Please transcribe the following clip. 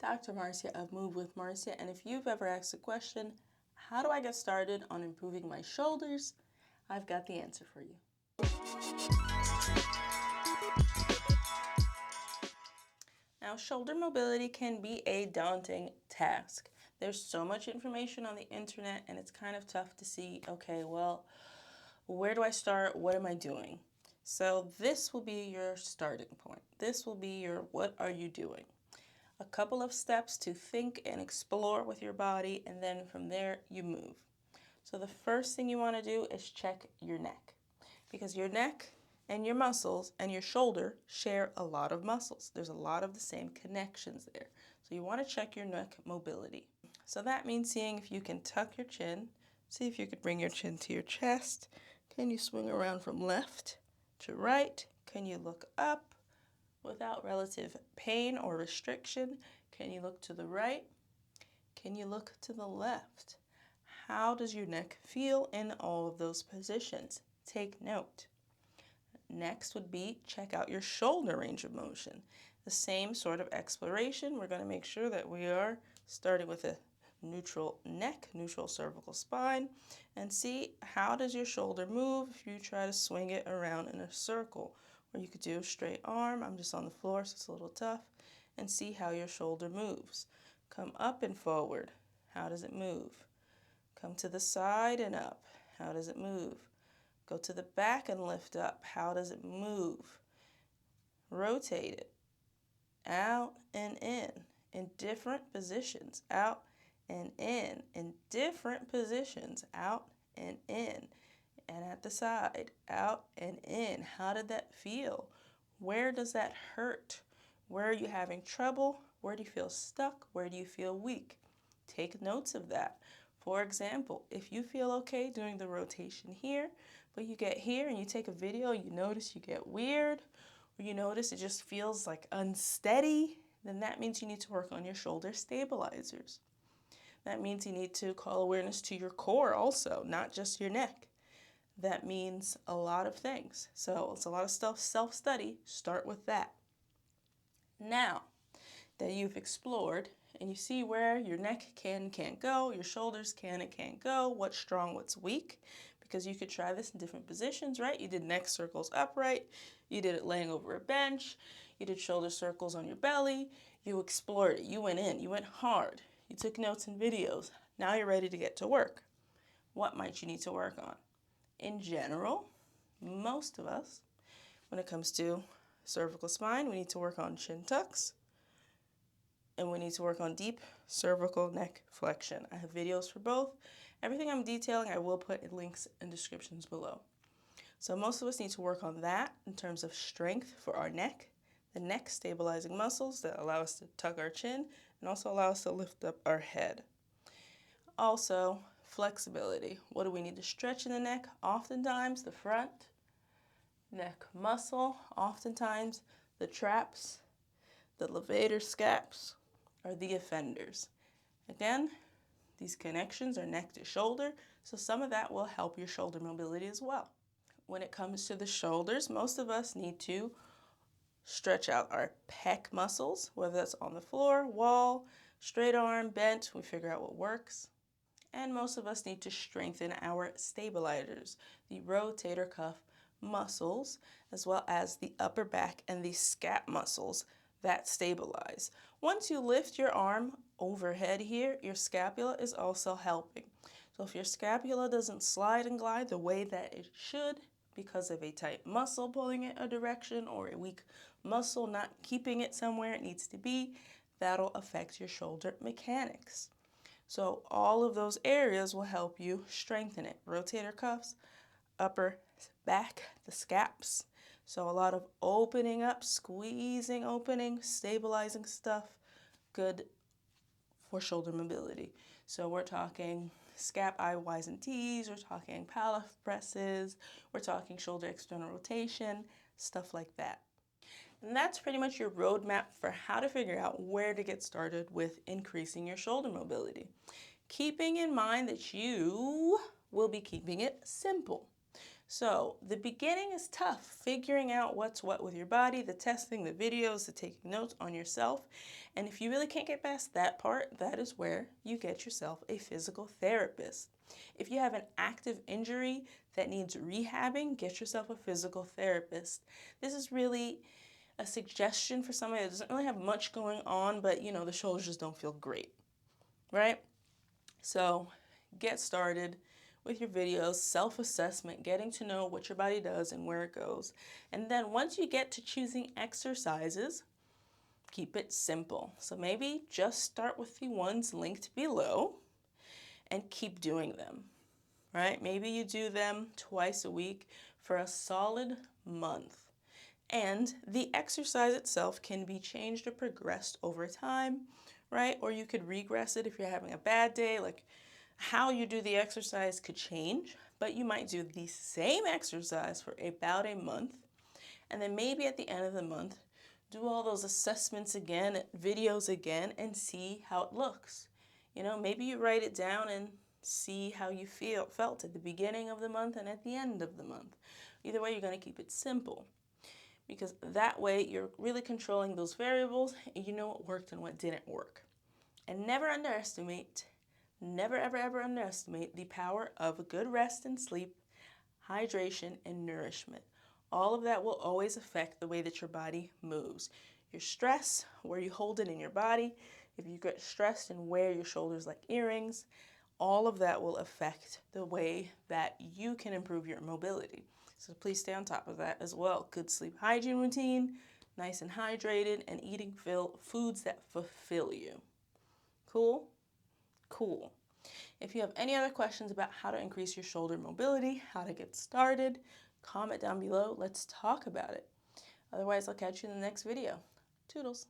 Dr. Marcia of Move with Marcia, and if you've ever asked the question, how do I get started on improving my shoulders? I've got the answer for you. Now, shoulder mobility can be a daunting task. There's so much information on the internet and it's kind of tough to see, okay, well, where do I start? What am I doing? So this will be your starting point. This will be your what are you doing? A couple of steps to think and explore with your body, and then from there you move. So the first thing you want to do is check your neck, because your neck and your muscles and your shoulder share a lot of muscles. There's a lot of the same connections there. So you want to check your neck mobility. So that means seeing if you can tuck your chin, see if you could bring your chin to your chest. Can you swing around from left to right? Can you look up without relative pain or restriction? Can you look to the right? Can you look to the left? How does your neck feel in all of those positions? Take note. Next would be check out your shoulder range of motion. The same sort of exploration. We're going to make sure that we are starting with a neutral neck, neutral cervical spine, and see how does your shoulder move if you try to swing it around in a circle. Or you could do a straight arm. I'm just on the floor, so it's a little tough. And see how your shoulder moves. Come up and forward. How does it move? Come to the side and up. How does it move? Go to the back and lift up. How does it move? Rotate it. Out and in different positions. Out and in different positions. Out and in. And at the side. Out and in. How did that feel? Where does that hurt? Where are you having trouble? Where do you feel stuck? Where do you feel weak? Take notes of that. For example, if you feel okay doing the rotation here, but you get here and you take a video, you notice you get weird, or you notice it just feels like unsteady, then that means you need to work on your shoulder stabilizers. That means you need to call awareness to your core also, not just your neck. That means a lot of things. So it's a lot of stuff, self-study. Start with that. Now that you've explored and you see where your neck can and can't go, your shoulders can and can't go, what's strong, what's weak, because you could try this in different positions, right? You did neck circles upright, you did it laying over a bench, you did shoulder circles on your belly, you explored it, you went in, you went hard, you took notes and videos. Now you're ready to get to work. What might you need to work on? In general, most of us, when it comes to cervical spine, we need to work on chin tucks, and we need to work on deep cervical neck flexion. I have videos for both. Everything I'm detailing, I will put in links and descriptions below. So most of us need to work on that in terms of strength for our neck, the neck stabilizing muscles that allow us to tuck our chin and also allow us to lift up our head. Also, flexibility. What do we need to stretch in the neck? Oftentimes the front neck muscle, oftentimes the traps, the levator scaps, are the offenders. Again, these connections are neck to shoulder, so some of that will help your shoulder mobility as well. When it comes to the shoulders, most of us need to stretch out our pec muscles, whether that's on the floor, wall, straight arm, bent, we figure out what works. And most of us need to strengthen our stabilizers, the rotator cuff muscles, as well as the upper back and the scap muscles that stabilize. Once you lift your arm overhead here, your scapula is also helping. So if your scapula doesn't slide and glide the way that it should because of a tight muscle pulling it a direction or a weak muscle not keeping it somewhere it needs to be, that'll affect your shoulder mechanics. So all of those areas will help you strengthen it. Rotator cuffs, upper back, the scaps. So a lot of opening up, squeezing, opening, stabilizing stuff, good for shoulder mobility. So we're talking scap I's and T's, we're talking palmar presses, we're talking shoulder external rotation, stuff like that. And that's pretty much your roadmap for how to figure out where to get started with increasing your shoulder mobility. Keeping in mind that you will be keeping it simple. So the beginning is tough, figuring out what's what with your body, the testing, the videos, the taking notes on yourself. And if you really can't get past that part, that is where you get yourself a physical therapist. If you have an active injury that needs rehabbing, get yourself a physical therapist. This is really a suggestion for somebody that doesn't really have much going on, but the shoulders just don't feel great, right? So get started with your videos, self-assessment, getting to know what your body does and where it goes. And then once you get to choosing exercises, keep it simple. So maybe just start with the ones linked below and keep doing them, right? Maybe you do them twice a week for a solid month. And the exercise itself can be changed or progressed over time, right? Or you could regress it if you're having a bad day. Like, how you do the exercise could change, but you might do the same exercise for about a month. And then maybe at the end of the month, do all those assessments again, videos again, and see how it looks. Maybe you write it down and see how you felt at the beginning of the month and at the end of the month. Either way, you're going to keep it simple, because that way you're really controlling those variables and you know what worked and what didn't work. And never ever, ever underestimate the power of a good rest and sleep, hydration, and nourishment. All of that will always affect the way that your body moves. Your stress, where you hold it in your body, if you get stressed and wear your shoulders like earrings, all of that will affect the way that you can improve your mobility. So please stay on top of that as well. Good sleep hygiene routine, nice and hydrated, and eating foods that fulfill you. Cool? Cool. If you have any other questions about how to increase your shoulder mobility, how to get started, comment down below. Let's talk about it. Otherwise, I'll catch you in the next video. Toodles.